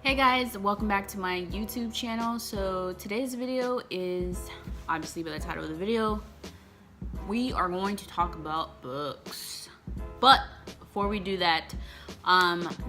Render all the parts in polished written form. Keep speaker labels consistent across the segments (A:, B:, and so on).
A: Hey guys, welcome back to my YouTube channel. So today's video is, obviously by the title of the video, we are going to talk about books. But before we do that,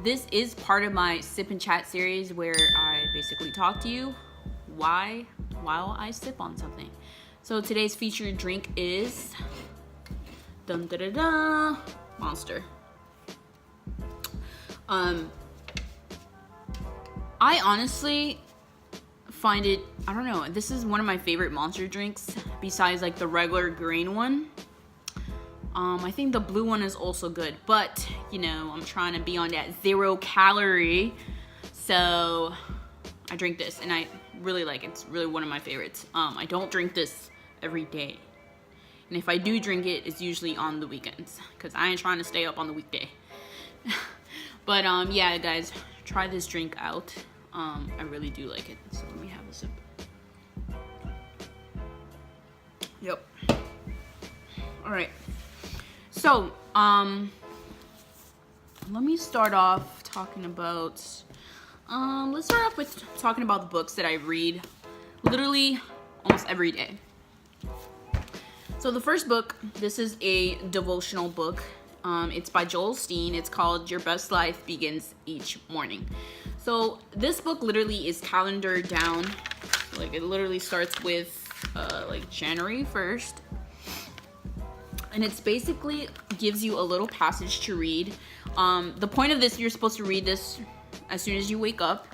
A: this is part of my sip and chat series where I basically talk to you while I sip on something. So today's featured drink is Monster. I honestly find it, I don't know, this is one of my favorite Monster drinks besides like the regular green one. I think the blue one is also good, but you know, I'm trying to be on that 0 calorie, so I drink this and I really like it. It's really one of my favorites. I don't drink this every day, and if I do drink it, it's usually on the weekends because I ain't trying to stay up on the weekday. But yeah guys, try this drink out. I really do like it, so let me have a sip. Yep. All right, so let me start off talking about let's start off with talking about the books that I read literally almost every day. So the first book, this is a devotional book. It's by Joel Osteen. It's called Your Best Life Begins Each Morning. So this book literally is calendared down. Like it literally starts with like January 1st. And it's basically gives you a little passage to read. The point of this, you're supposed to read this as soon as you wake up.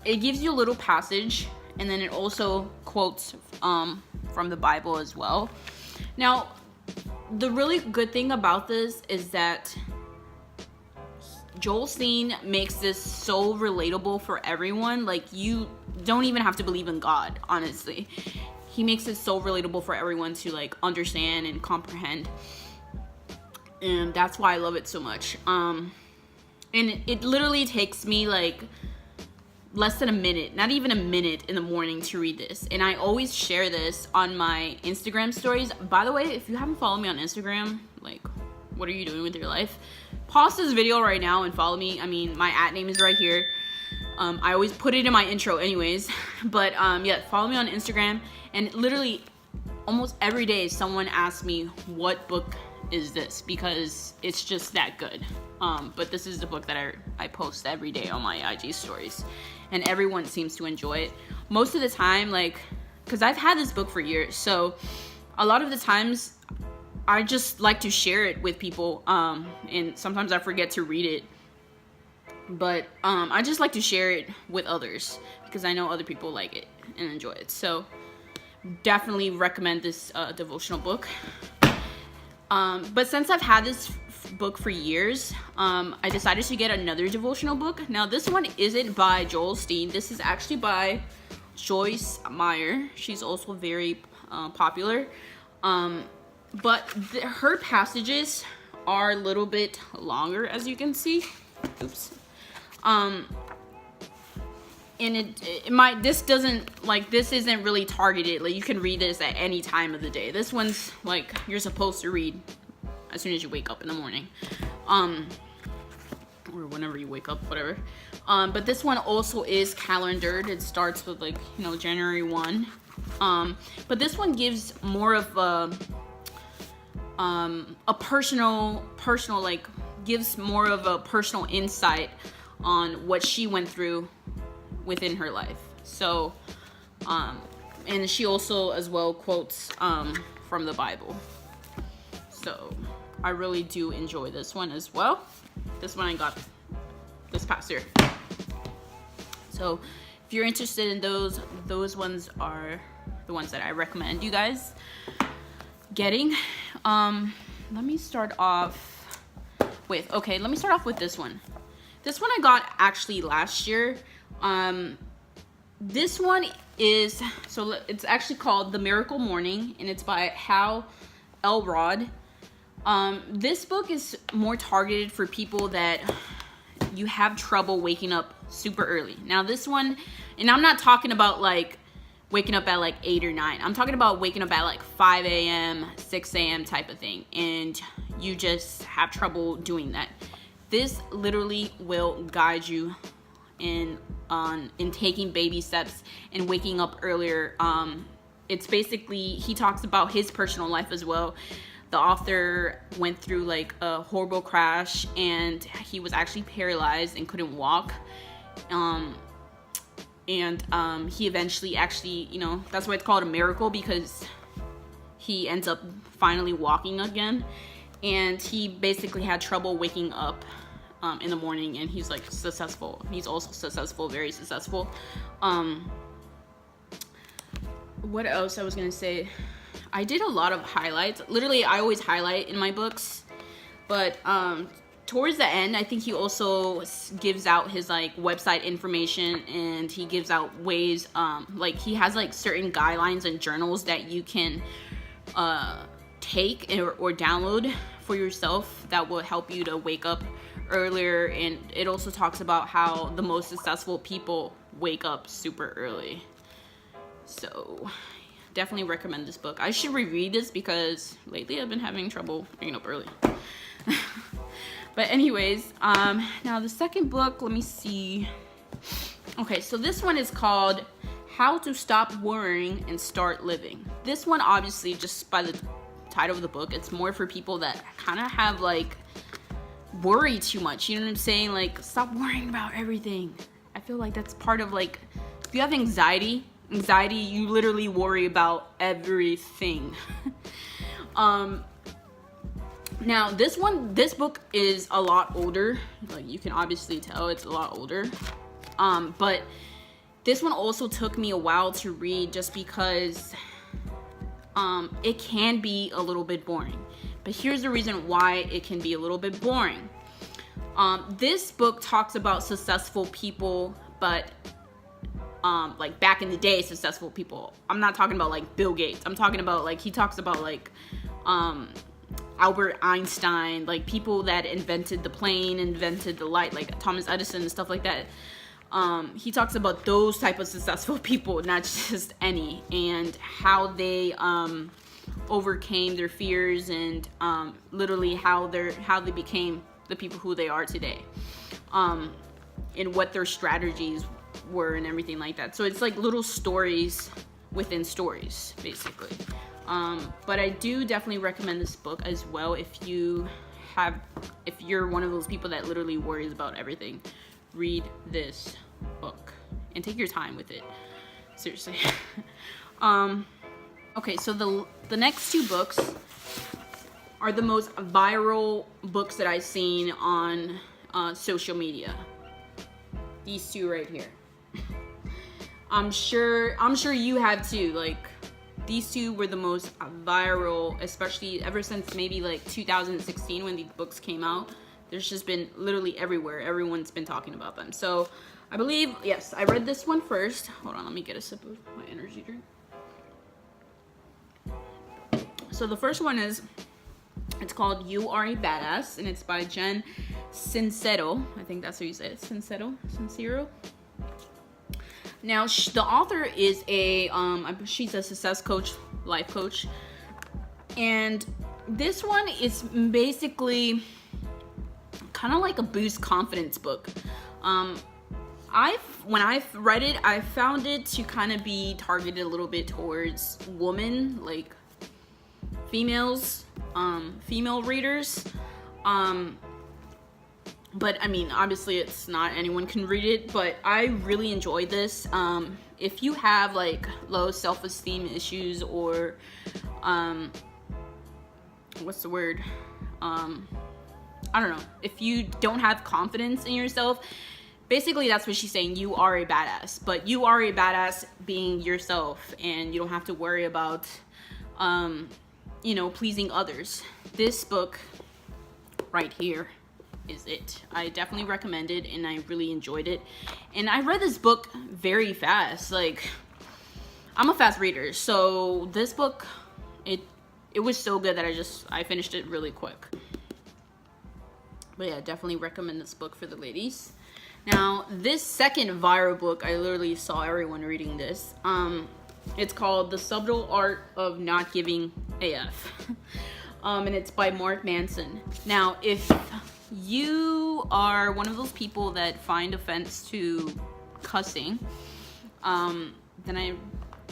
A: It gives you a little passage, and then it also quotes from the Bible as well. Now, the really good thing about this is that Joel Osteen makes this so relatable for everyone. Like, you don't even have to believe in God, honestly. He makes it so relatable for everyone to like understand and comprehend, and that's why I love it so much. And it literally takes me like less than a minute, not even a minute in the morning to read this. And I always share this on my Instagram stories. By the way, if you haven't followed me on Instagram, like, what are you doing with your life? Pause this video right now and follow me. I mean, my @ name is right here. I always put it in my intro anyways. But yeah, follow me on Instagram. And literally almost every day someone asks me, what book is this? Because it's just that good. But this is the book that I post every day on my IG stories, and everyone seems to enjoy it. Most of the time, like, because I've had this book for years, so a lot of the times I just like to share it with people, and sometimes I forget to read it, but I just like to share it with others because I know other people like it and enjoy it. So definitely recommend this devotional book. But since I've had this book for years, I decided to get another devotional book. Now this one isn't by Joel Osteen. This is actually by Joyce Meyer. She's also very popular. But her passages are a little bit longer, as you can see. Oops. And this isn't really targeted. Like, you can read this at any time of the day. This one's like you're supposed to read as soon as you wake up in the morning, or whenever you wake up, whatever. But this one also is calendared. It starts with, like, you know, January 1. But this one gives more of a personal like, gives more of a personal insight on what she went through within her life. So and she also as well quotes from the Bible. So I really do enjoy this one as well. This one I got this past year. So if you're interested in those ones are the ones that I recommend you guys getting. Let me start off with this one. This one I got actually last year. This one is, so it's actually called The Miracle Morning, and it's by Hal Elrod. This book is more targeted for people that you have trouble waking up super early. Now this one, and I'm not talking about like waking up at like 8 or 9. I'm talking about waking up at like 5 a.m., 6 a.m. type of thing, and you just have trouble doing that. this literally will guide you in taking baby steps and waking up earlier. It's basically, he talks about his personal life as well. The author went through like a horrible crash, and he was actually paralyzed and couldn't walk. He eventually actually, that's why it's called a miracle, because he ends up finally walking again. And he basically had trouble waking up in the morning, and he's like successful. He's also successful, very successful. What else I was gonna say? I did a lot of highlights. Literally, I always highlight in my books, but towards the end, I think he also gives out his like website information, and he gives out ways, like he has like certain guidelines and journals that you can take or download for yourself that will help you to wake up earlier. And it also talks about how the most successful people wake up super early. So definitely recommend this book. I should reread this because lately I've been having trouble waking up early. But anyways, now the second book, let me see. Okay, so this one is called How to Stop Worrying and Start Living. This one, obviously, just by the title of the book, it's more for people that kind of have like worry too much. You know what I'm saying? Like, stop worrying about everything. I feel like that's part of like, if you have anxiety, you literally worry about everything. Now this book is a lot older. Like, you can obviously tell it's a lot older. But this one also took me a while to read, just because it can be a little bit boring. But here's the reason why it can be a little bit boring. This book talks about successful people, but like back in the day, successful people. I'm not talking about like Bill Gates. I'm talking about like, he talks about like Albert Einstein, like people that invented the plane, invented the light, like Thomas Edison and stuff like that. He talks about those type of successful people, not just any, and how they overcame their fears, and literally how they became the people who they are today, and what their strategies were and everything like that. So it's like little stories within stories, basically. But I do definitely recommend this book as well if you're one of those people that literally worries about everything. Read this book and take your time with it, seriously. Okay, so the next two books are the most viral books that I've seen on social media. These two right here. I'm sure you have too. Like, these two were the most viral, especially ever since maybe like 2016 when these books came out. There's just been literally everywhere. Everyone's been talking about them. So I believe, yes, I read this one first. Hold on, let me get a sip of my energy drink. So the first one it's called You Are a Badass, and it's by Jen Sincero. I think that's how you say it. Sincero. Now, the author is she's a success coach, life coach. And this one is basically kind of like a boost confidence book. When I've read it, I found it to kind of be targeted a little bit towards women, like females, female readers. But I mean, obviously it's not anyone can read it, but I really enjoyed this. If you have like low self-esteem issues, or what's the word? I don't know. If you don't have confidence in yourself, basically that's what she's saying. You are a badass, but you are a badass being yourself, and you don't have to worry about, pleasing others. This book right here is it. I definitely recommend it, and I really enjoyed it. And I read this book very fast. Like, I'm a fast reader, so this book, it was so good that I finished it really quick. But yeah, definitely recommend this book for the ladies. Now, this second viral book, I literally saw everyone reading this. It's called The Subdual Art of Not Giving AF. And it's by Mark Manson. Now, if you are one of those people that find offense to cussing, then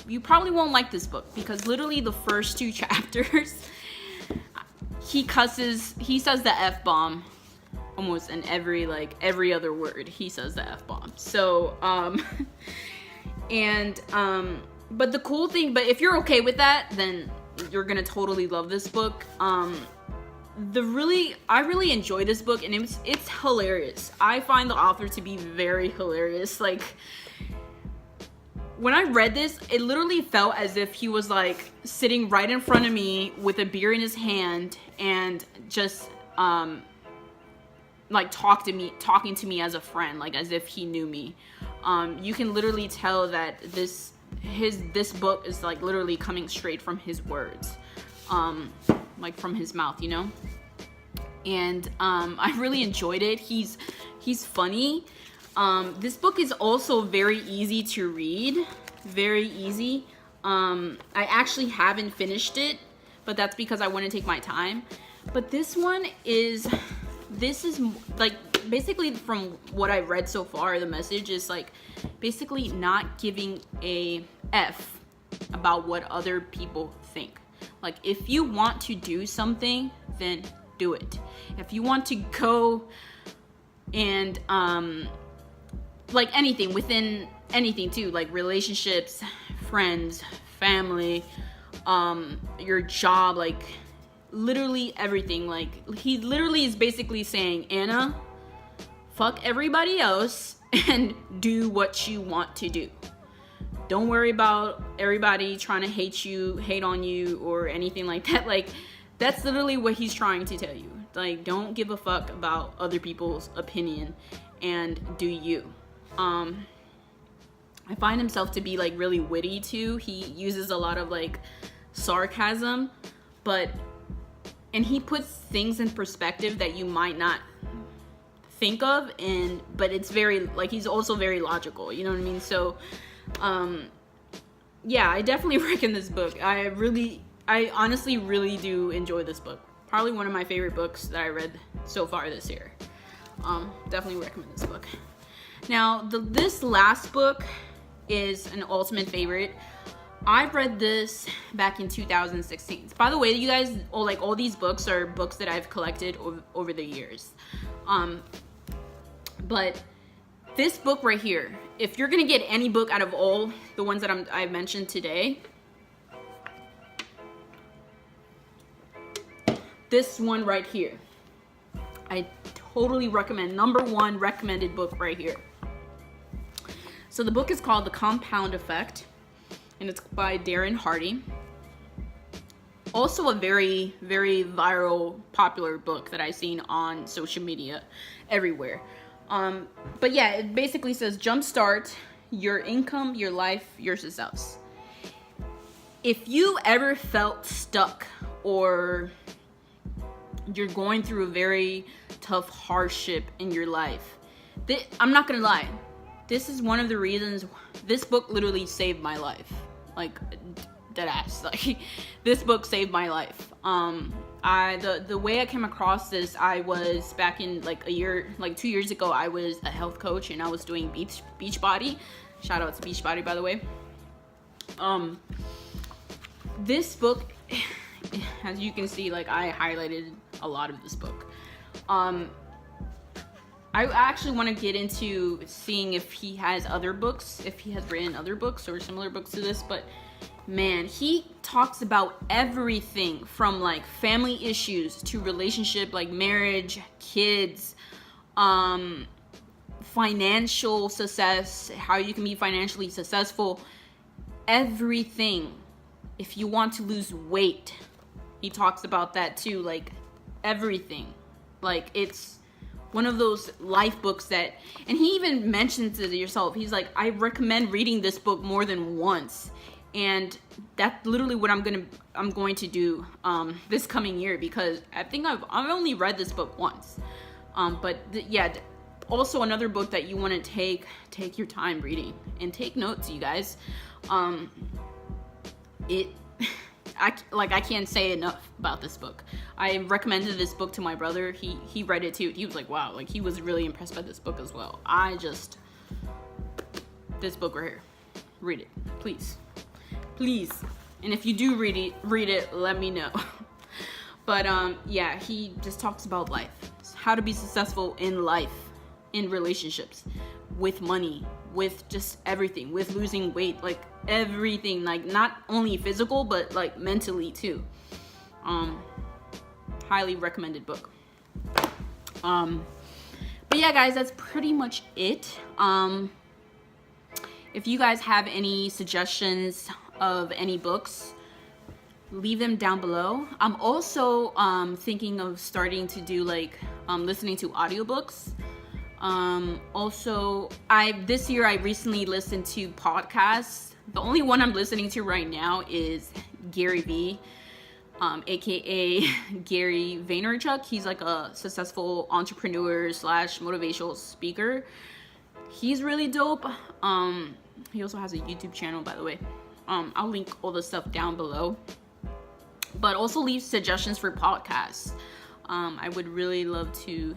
A: you probably won't like this book, because literally the first 2 chapters, he says the F-bomb almost in every other word. He says the F-bomb. So, but the cool thing, but if you're okay with that, then you're gonna totally love this book. I really enjoy this book, and it's hilarious. I find the author to be very hilarious. Like, when I read this, it literally felt as if he was like sitting right in front of me with a beer in his hand and just like talking to me as a friend, like as if he knew me. You can literally tell that this book is like literally coming straight from his words, like from his mouth, you know. And I really enjoyed it. He's funny. This book is also very easy to read, very easy. I actually haven't finished it, but that's because I want to take my time. But this is like, basically from what I've read so far, the message is like basically not giving a F about what other people think. Like, if you want to do something, then do it. If you want to go and like anything, within anything too, like relationships, friends, family, your job, like literally everything. Like, he literally is basically saying, Anna, fuck everybody else and do what you want to do. Don't worry about everybody trying to hate on you or anything like that. Like, that's literally what he's trying to tell you. Like, don't give a fuck about other people's opinion and do you. I find himself to be like really witty too. He uses a lot of like sarcasm, and he puts things in perspective that you might not think of, but it's very, like, he's also very logical, you know what I mean? So yeah, I definitely recommend this book. I honestly really do enjoy this book. Probably one of my favorite books that I read so far this year. Definitely recommend this book. Now, this last book is an ultimate favorite. I read this back in 2016. By the way, you guys, all these books are books that I've collected over the years. But this book right here, if you're gonna get any book out of all the ones that I've mentioned today, this one right here, I totally recommend. Number 1 recommended book right here. So the book is called The Compound Effect, and it's by Darren Hardy. Also a very, very viral, popular book that I've seen on social media everywhere. But yeah, it basically says jumpstart your income, your life, your success. If you ever felt stuck or you're going through a very tough hardship in your life, I'm not gonna lie, this is one of the reasons this book literally saved my life. Like, dead ass. Like, this book saved my life. The way I came across this, I was back in 2 years ago, I was a health coach and I was doing Beachbody. Shout out to Beachbody, by the way. This book, as you can see, like, I highlighted a lot of this book. I actually want to get into seeing if he has other books, if he has written other books or similar books to this, but man, he talks about everything from like family issues to relationship, like marriage, kids, financial success, how you can be financially successful, everything. If you want to lose weight, he talks about that too, like everything. Like, it's one of those life books that, and he even mentions it yourself. He's like, I recommend reading this book more than once. And that's literally what I'm going to do this coming year, because I think I've only read this book once. Yeah, also another book that you want to take your time reading and take notes, you guys. I can't say enough about this book. I recommended this book to my brother. He read it too. He was like, wow, like he was really impressed by this book as well. This book right here, read it, please. And if you do read it, let me know. But yeah, he just talks about life, how to be successful in life, in relationships, with money, with just everything, with losing weight, like everything, like not only physical but like mentally too. Highly recommended book. But yeah, guys, that's pretty much it. If you guys have any suggestions of any books, leave them down below. I'm also thinking of starting to do like listening to audiobooks. Also, this year I recently listened to podcasts. The only one I'm listening to right now is Gary V, aka Gary Vaynerchuk. He's like a successful entrepreneur / motivational speaker. He's really dope. He also has a YouTube channel, by the way. I'll link all the stuff down below. But also leave suggestions for podcasts. I would really love to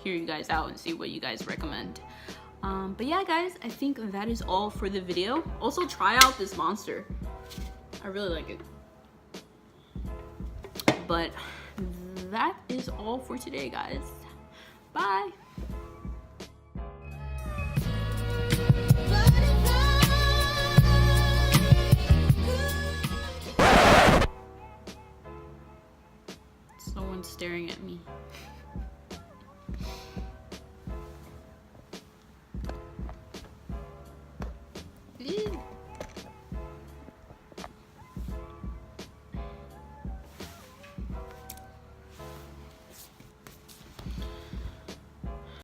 A: hear you guys out and see what you guys recommend. But yeah, guys, I think that is all for the video. Also, try out this monster. I really like it. But that is all for today, guys. Bye. Someone's staring at me.